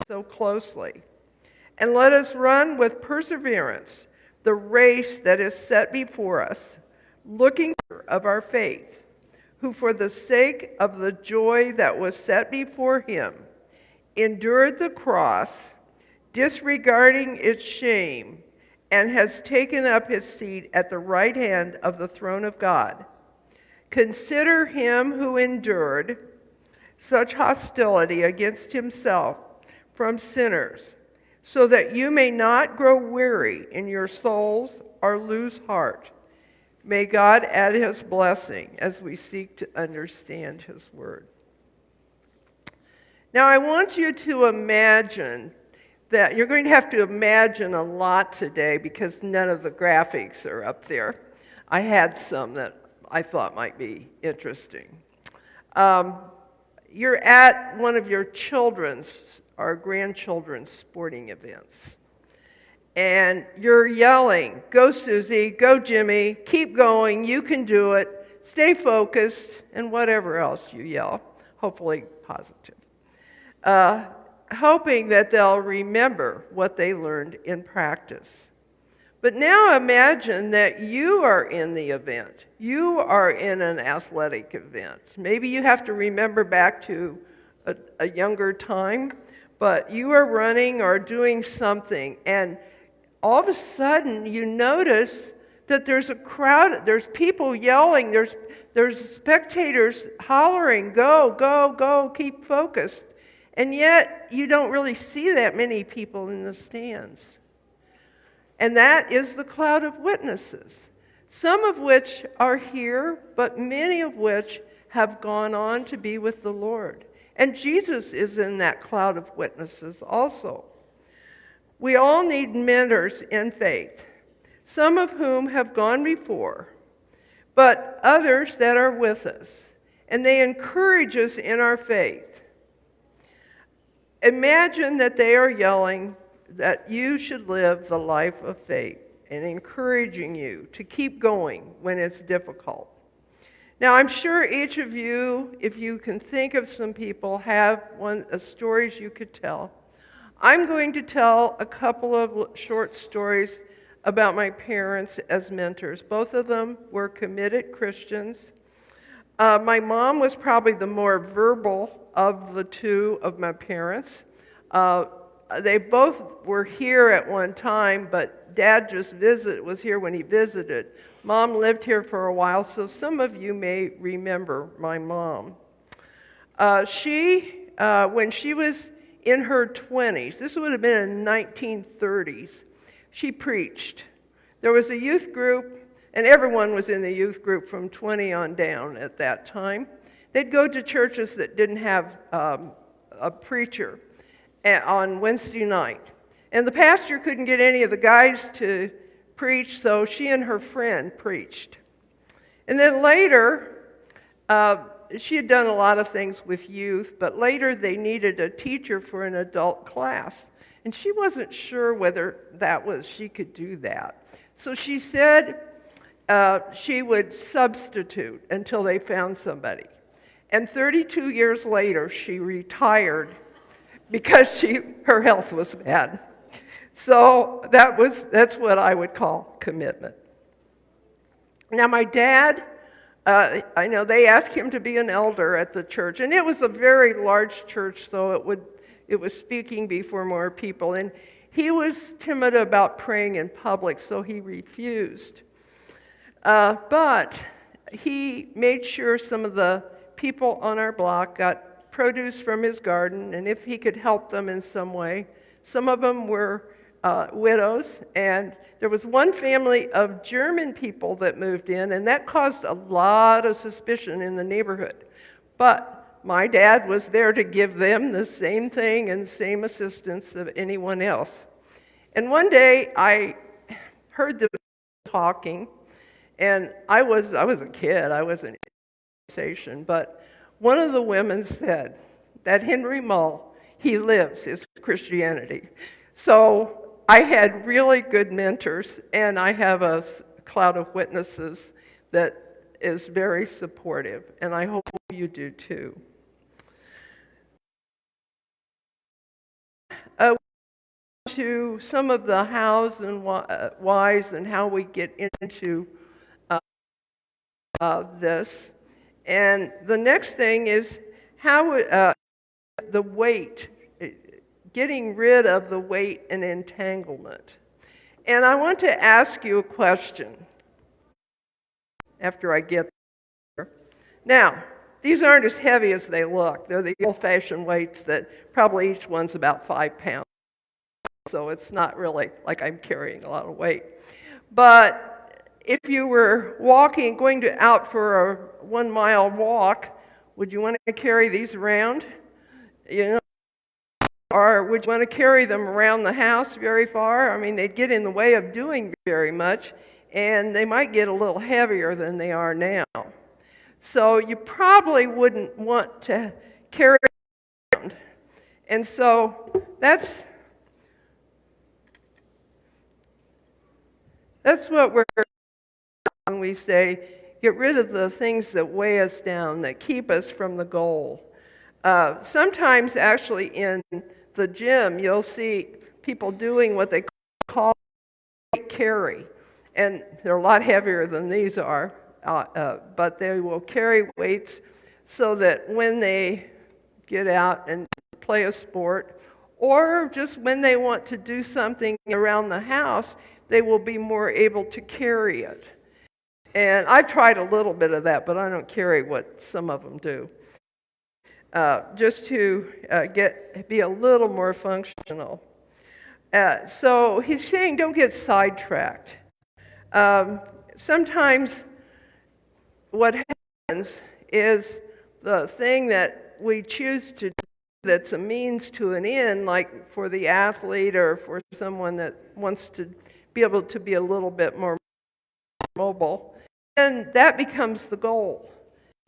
so closely. And let us run with perseverance the race that is set before us, looking of our faith, who for the sake of the joy that was set before him endured the cross, disregarding its shame, and has taken up his seat at the right hand of the throne of God. Consider him who endured such hostility against himself from sinners, so that you may not grow weary in your souls or lose heart. May God add his blessing as we seek to understand his word. Now, I want you to imagine that you're going to have to imagine a lot today because none of the graphics are up there. I had some that I thought might be interesting. You're at one of your children's or grandchildren's sporting events, and you're yelling, "Go Susie, go Jimmy, keep going, you can do it, stay focused," and whatever else you yell, hopefully positive. Hoping that they'll remember what they learned in practice. But now imagine that you are in the event. You are in an athletic event. Maybe you have to remember back to a younger time, but you are running or doing something, and all of a sudden you notice that there's a crowd, there's people yelling, there's spectators hollering, "Go, go, go, keep focused." And yet you don't really see that many people in the stands. And that is the cloud of witnesses, some of which are here, but many of which have gone on to be with the Lord. And Jesus is in that cloud of witnesses also. We all need mentors in faith, some of whom have gone before, but others that are with us, and they encourage us in our faith. Imagine that they are yelling that you should live the life of faith and encouraging you to keep going when it's difficult. Now, I'm sure each of you, if you can think of some people, have stories you could tell. I'm going to tell a couple of short stories about my parents as mentors. Both of them were committed Christians. My mom was probably the more verbal of the two of my parents. They both were here at one time, but Dad just was here when he visited. Mom lived here for a while, so some of you may remember my mom. When she was in her 20s, this would have been in the 1930s, she preached. There was a youth group, and everyone was in the youth group from 20 on down at that time. They'd go to churches that didn't have a preacher on Wednesday night. And the pastor couldn't get any of the guys to preach, so she and her friend preached. And then later, she had done a lot of things with youth, but later they needed a teacher for an adult class. And she wasn't sure whether she could do that. So she said she would substitute until they found somebody. And 32 years later, she retired because her health was bad. So that's what I would call commitment. Now my dad, I know they asked him to be an elder at the church, and it was a very large church, so it was speaking before more people, and he was timid about praying in public, so he refused. But he made sure some of the people on our block got produce from his garden, and if he could help them in some way. Some of them were widows, and there was one family of German people that moved in, and that caused a lot of suspicion in the neighborhood. But my dad was there to give them the same thing and same assistance of anyone else. And one day I heard them talking, and I was a kid, I wasn't in conversation, but one of the women said that Henry Mull, he lives his Christianity. So I had really good mentors, and I have a cloud of witnesses that is very supportive, and I hope you do too. into some of the hows and whys and how we get into this. And the next thing is how the weight, getting rid of the weight and entanglement. And I want to ask you a question after I get there. Now, these aren't as heavy as they look. They're the old-fashioned weights that probably each one's about 5 pounds. So it's not really like I'm carrying a lot of weight. But if you were going out for a 1-mile walk, would you want to carry these around? Or would you want to carry them around the house very far? I mean, they'd get in the way of doing very much, and they might get a little heavier than they are now. So you probably wouldn't want to carry them around. And so that's what we're when we say, get rid of the things that weigh us down, that keep us from the goal. Sometimes, actually, in the gym, you'll see people doing what they call weight carry. And they're a lot heavier than these are, but they will carry weights so that when they get out and play a sport, or just when they want to do something around the house, they will be more able to carry it. And I've tried a little bit of that, but I don't carry what some of them do. Just to be a little more functional. So he's saying don't get sidetracked. Sometimes what happens is the thing that we choose to do that's a means to an end, like for the athlete or for someone that wants to be able to be a little bit more mobile, and that becomes the goal.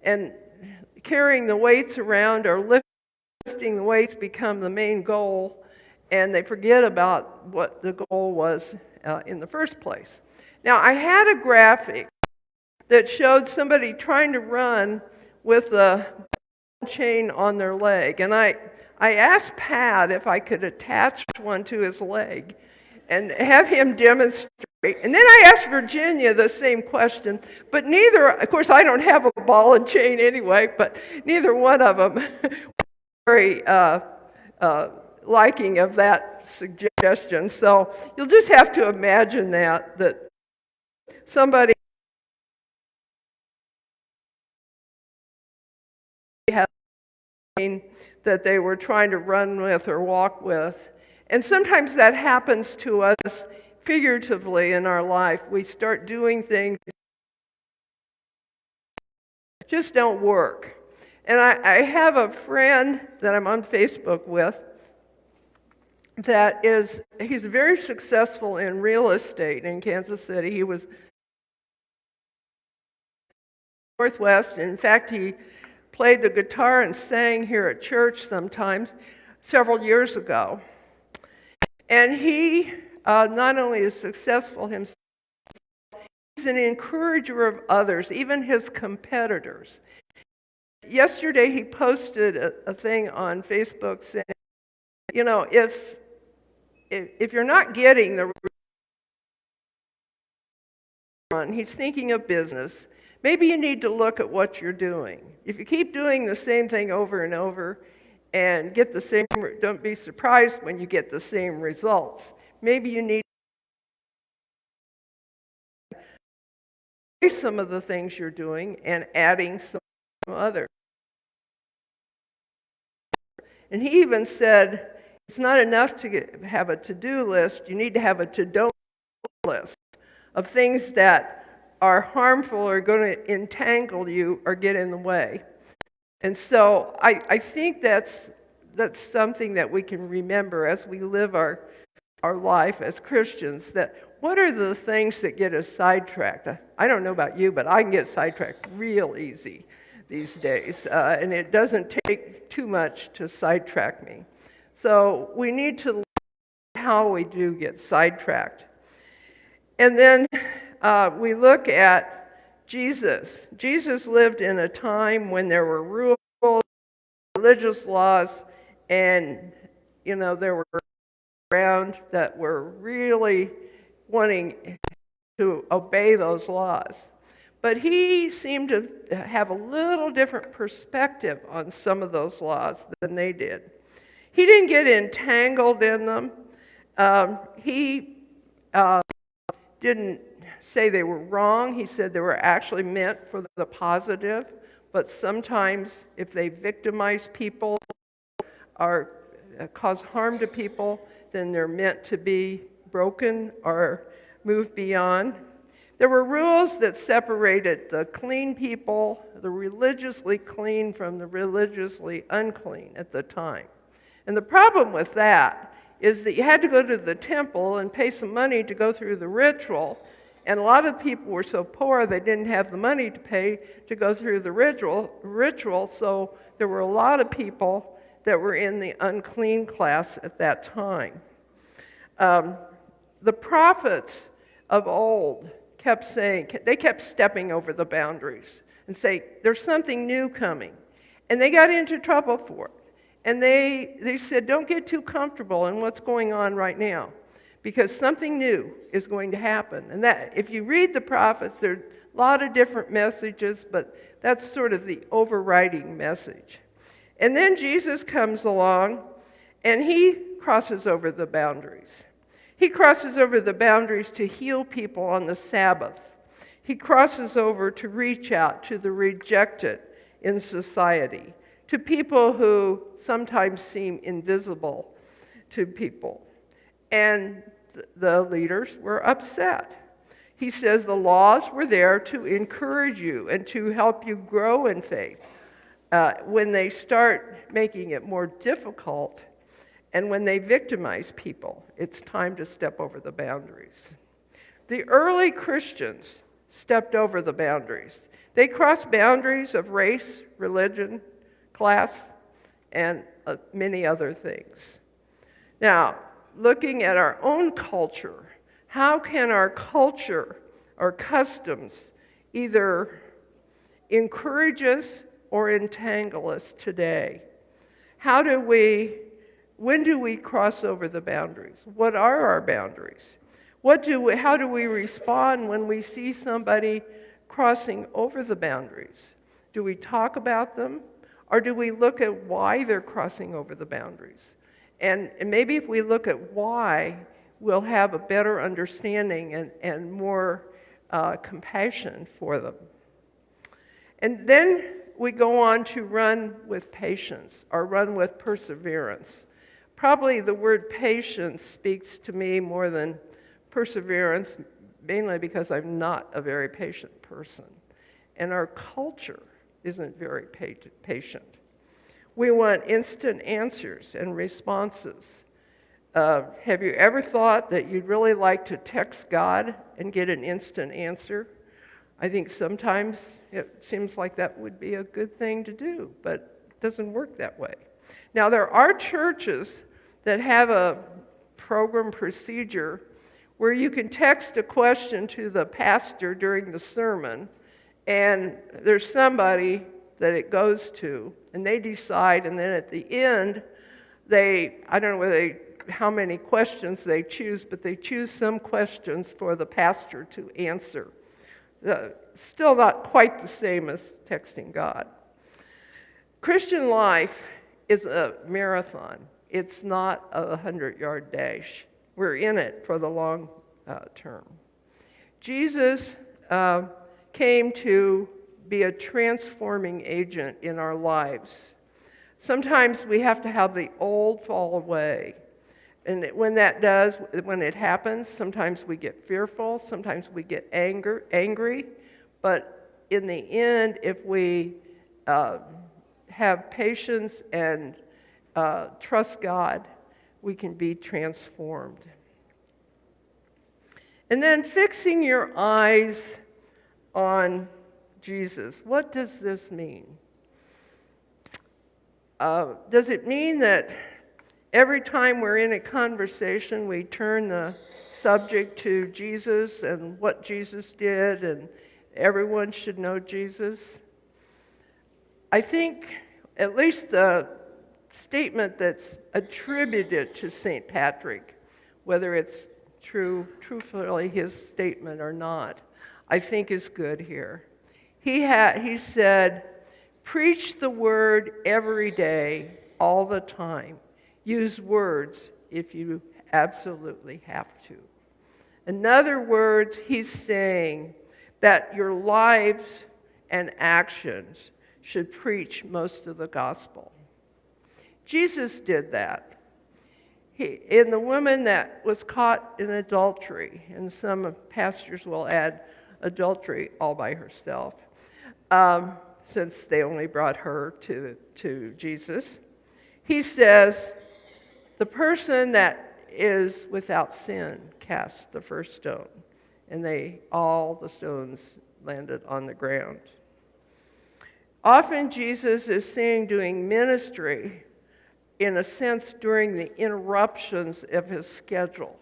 And carrying the weights around or lifting the weights become the main goal, and they forget about what the goal was in the first place. Now, I had a graphic that showed somebody trying to run with a chain on their leg, and I asked Pat if I could attach one to his leg and have him demonstrate. And then I asked Virginia the same question, but neither, of course I don't have a ball and chain anyway, but neither one of them were very liking of that suggestion. So you'll just have to imagine that somebody had a chain that they were trying to run with or walk with. And sometimes that happens to us figuratively in our life. We start doing things that just don't work. And I have a friend that I'm on Facebook with he's very successful in real estate in Kansas City. He was Northwest. In fact, he played the guitar and sang here at church sometimes several years ago. And he not only is successful himself, he's an encourager of others, even his competitors. Yesterday he posted a thing on Facebook saying, if you're not getting the result, he's thinking of business, maybe you need to look at what you're doing. If you keep doing the same thing over and over and get the same, don't be surprised when you get the same results. Maybe you need to some of the things you're doing and adding some others. And he even said, it's not enough to have a to-do list, you need to have a to-don't list of things that are harmful or going to entangle you or get in the way. And so I think that's something that we can remember as we live our life as Christians, that what are the things that get us sidetracked? I don't know about you, but I can get sidetracked real easy these days, and it doesn't take too much to sidetrack me. So we need to look at how we do get sidetracked. And then we look at Jesus. Jesus lived in a time when there were rules, religious laws, and there were around that were really wanting to obey those laws. But he seemed to have a little different perspective on some of those laws than they did. He didn't get entangled in them. He didn't say they were wrong. He said they were actually meant for the positive. But sometimes if they victimize people or cause harm to people, then they're meant to be broken or moved beyond. There were rules that separated the clean people, the religiously clean, from the religiously unclean at the time. And the problem with that is that you had to go to the temple and pay some money to go through the ritual, and a lot of people were so poor they didn't have the money to pay to go through the ritual, so there were a lot of people that were in the unclean class at that time. The prophets of old kept saying, they kept stepping over the boundaries and say, there's something new coming. And they got into trouble for it. And they said, don't get too comfortable in what's going on right now, because something new is going to happen. And that, if you read the prophets, there are a lot of different messages, but that's sort of the overriding message. And then Jesus comes along, and he crosses over the boundaries. He crosses over the boundaries to heal people on the Sabbath. He crosses over to reach out to the rejected in society, to people who sometimes seem invisible to people. And the leaders were upset. He says the laws were there to encourage you and to help you grow in faith. When they start making it more difficult, and when they victimize people, it's time to step over the boundaries. The early Christians stepped over the boundaries. They crossed boundaries of race, religion, class, and many other things. Now, looking at our own culture, how can our culture or customs either encourage us or entangle us today? When do we cross over the boundaries? What are our boundaries? How do we respond when we see somebody crossing over the boundaries? Do we talk about them? Or do we look at why they're crossing over the boundaries? And maybe if we look at why, we'll have a better understanding and more compassion for them. And then we go on to run with patience or run with perseverance. Probably the word patience speaks to me more than perseverance, mainly because I'm not a very patient person. And our culture isn't very patient. We want instant answers and responses. Have you ever thought that you'd really like to text God and get an instant answer? I think sometimes it seems like that would be a good thing to do, but it doesn't work that way. Now, there are churches that have a program procedure where you can text a question to the pastor during the sermon, and there's somebody that it goes to, and they decide, and then at the end, I don't know how many questions they choose, but they choose some questions for the pastor to answer. Still not quite the same as texting God. Christian life is a marathon. It's not a 100-yard dash. We're in it for the long term. Jesus came to be a transforming agent in our lives. Sometimes we have to have the old fall away. And when it happens, sometimes we get fearful, sometimes we get angry. But in the end, if we have patience and trust God, we can be transformed. And then fixing your eyes on Jesus. What does this mean? Does it mean that every time we're in a conversation, we turn the subject to Jesus and what Jesus did, and everyone should know Jesus? I think at least the statement that's attributed to St. Patrick whether it's truthfully his statement or not, I think is good here. He said, preach the word every day, all the time. Use words if you absolutely have to. In other words, he's saying that your lives and actions should preach most of the gospel. Jesus did that. In the woman that was caught in adultery, and some pastors will add adultery all by herself, since they only brought her to Jesus, he says, the person that is without sin cast the first stone, and all the stones landed on the ground. Often Jesus is seen doing ministry, in a sense, during the interruptions of his schedule.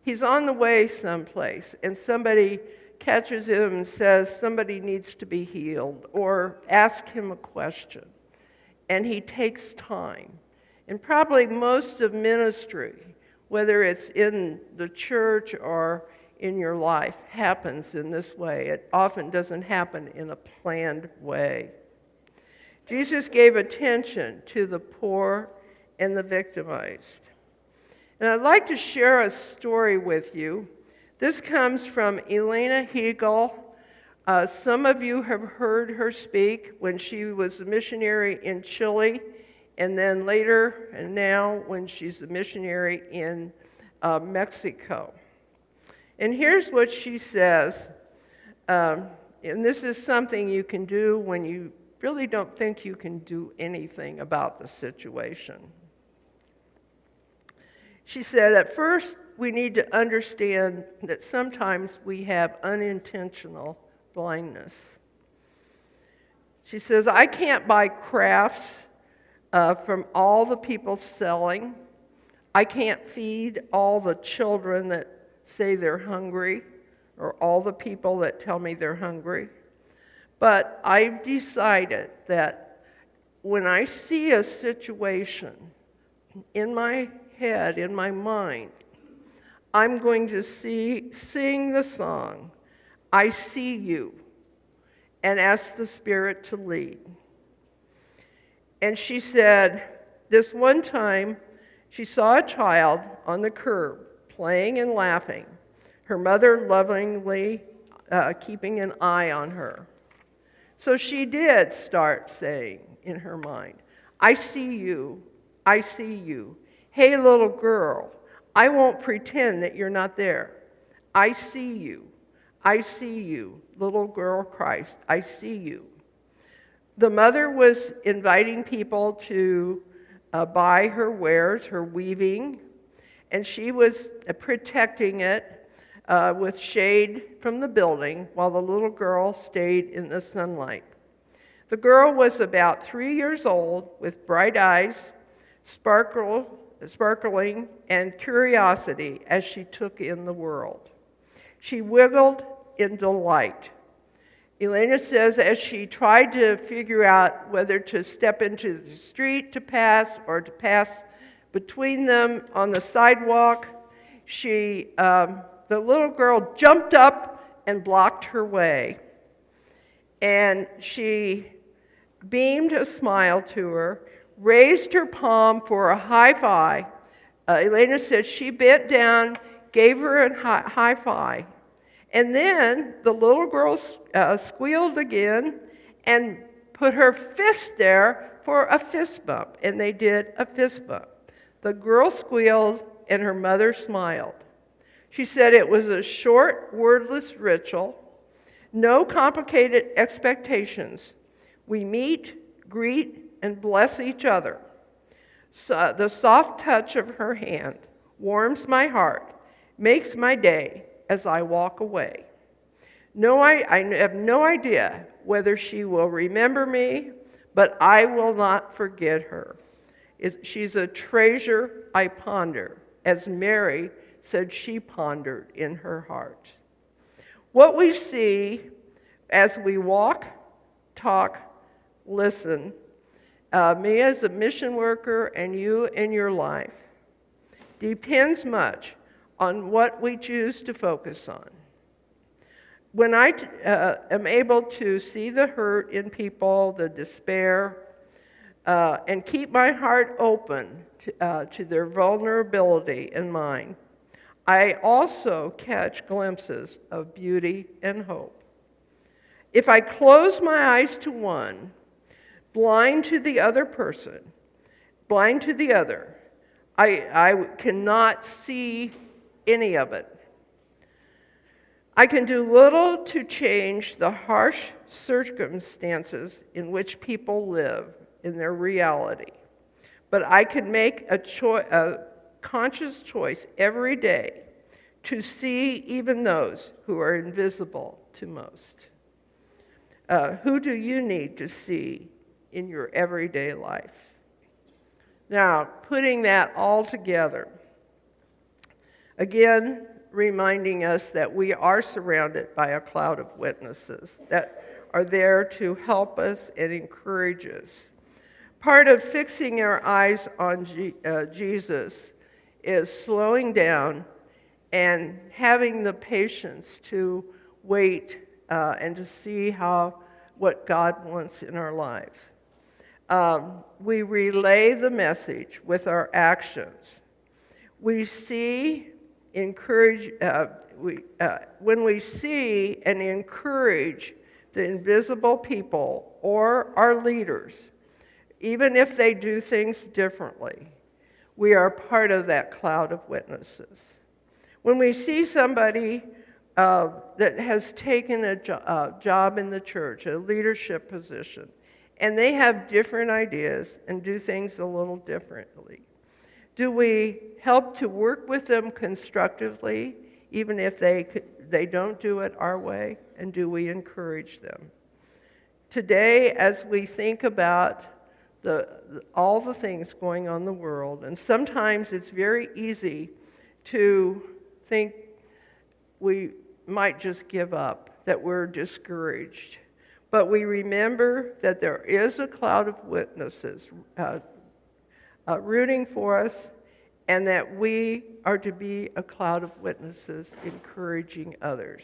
He's on the way someplace, and somebody catches him and says somebody needs to be healed, or ask him a question, and he takes time. And probably most of ministry, whether it's in the church or in your life, happens in this way. It often doesn't happen in a planned way. Jesus gave attention to the poor and the victimized. And I'd like to share a story with you. This comes from Elena Hegel. Some of you have heard her speak when she was a missionary in Chile, and then later and now when she's a missionary in Mexico. And here's what she says, and this is something you can do when you really don't think you can do anything about the situation. She said, at first, we need to understand that sometimes we have unintentional blindness. She says, I can't buy crafts from all the people selling. I can't feed all the children that say they're hungry, or all the people that tell me they're hungry. But I've decided that when I see a situation in my head, in my mind, I'm going to sing the song, I See You, and ask the Spirit to lead. And she said, this one time, she saw a child on the curb playing and laughing, her mother lovingly keeping an eye on her. So she did start saying in her mind, I see you, I see you. Hey, little girl, I won't pretend that you're not there. I see you, little girl Christ, I see you. The mother was inviting people to buy her wares, her weaving, and she was protecting it with shade from the building while the little girl stayed in the sunlight. The girl was about 3 years old with bright eyes, sparkling, and curiosity as she took in the world. She wiggled in delight. Elena says as she tried to figure out whether to step into the street to pass or to pass between them on the sidewalk, the little girl jumped up and blocked her way. And she beamed a smile to her, raised her palm for a high five. Elena said she bent down, gave her a high five. And then the little girl squealed again and put her fist there for a fist bump. And they did a fist bump. The girl squealed and her mother smiled. She said it was a short, wordless ritual, no complicated expectations. We meet, greet, and bless each other. So the soft touch of her hand warms my heart, makes my day as I walk away. I have no idea whether she will remember me, but I will not forget her. She's a treasure I ponder, as Mary said she pondered in her heart. What we see as we walk, talk, listen, me as a mission worker and you in your life, depends much on what we choose to focus on. When I am able to see the hurt in people, the despair, and keep my heart open to their vulnerability and mine, I also catch glimpses of beauty and hope. If I close my eyes to one, blind to the other person, blind to the other, I cannot see any of it. I can do little to change the harsh circumstances in which people live in their reality, but I can make a conscious choice every day to see even those who are invisible to most. Who do you need to see in your everyday life? Now, putting that all together, again, reminding us that we are surrounded by a cloud of witnesses that are there to help us and encourage us. Part of fixing our eyes on Jesus is slowing down and having the patience to wait and to see what God wants in our life. We relay the message with our actions. We see, encourage, when we see and encourage the invisible people or our leaders, even if they do things differently, we are part of that cloud of witnesses. When we see somebody that has taken a job in the church, a leadership position, and they have different ideas and do things a little differently, do we help to work with them constructively, even if they don't do it our way? And do we encourage them? Today, as we think about all the things going on in the world, and sometimes it's very easy to think we might just give up, that we're discouraged. But we remember that there is a cloud of witnesses rooting for us, and that we are to be a cloud of witnesses encouraging others.